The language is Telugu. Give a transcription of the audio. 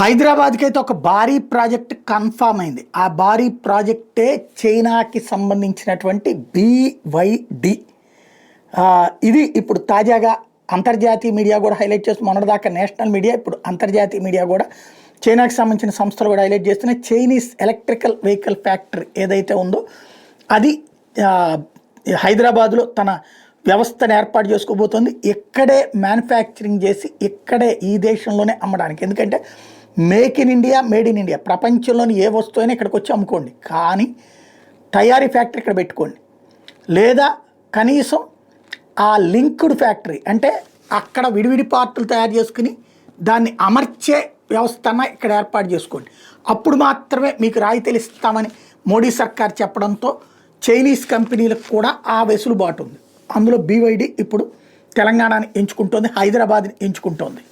హైదరాబాద్కి అయితే ఒక భారీ ప్రాజెక్ట్ కన్ఫామ్ అయింది. ఆ భారీ ప్రాజెక్టే చైనాకి సంబంధించినటువంటి BYD. ఇది ఇప్పుడు తాజాగా అంతర్జాతీయ మీడియా కూడా హైలైట్ చేస్తుంది. మొన్నటిదాకా నేషనల్ మీడియా, ఇప్పుడు అంతర్జాతీయ మీడియా కూడా చైనాకి సంబంధించిన సంస్థలు కూడా హైలైట్ చేస్తున్నాయి. చైనీస్ ఎలక్ట్రికల్ వెహికల్ ఫ్యాక్టరీ ఏదైతే ఉందో అది హైదరాబాద్లో తన వ్యవస్థను ఏర్పాటు చేసుకోబోతోంది. ఇక్కడే మ్యానుఫ్యాక్చరింగ్ చేసి ఇక్కడే ఈ దేశంలోనే అమ్మడానికి. ఎందుకంటే make in India, made in India, ప్రపంచంలోని ఏ వస్తువు అయినా ఇక్కడికి వచ్చి అమ్ముకోండి, కానీ తయారీ ఫ్యాక్టరీ ఇక్కడ పెట్టుకోండి. లేదా కనీసం ఆ లింక్డ్ ఫ్యాక్టరీ అంటే అక్కడ విడివిడి పార్టులు తయారు చేసుకుని దాన్ని అమర్చే వ్యవస్థన ఇక్కడ ఏర్పాటు చేసుకోండి. అప్పుడు మాత్రమే మీకు రాయితీలు ఇస్తామని మోడీ సర్కార్ చెప్పడంతో చైనీస్ కంపెనీలకు కూడా ఆ వెసులుబాటు ఉంది. అందులో BYD ఇప్పుడు తెలంగాణని ఎంచుకుంటోంది, హైదరాబాద్ని ఎంచుకుంటోంది.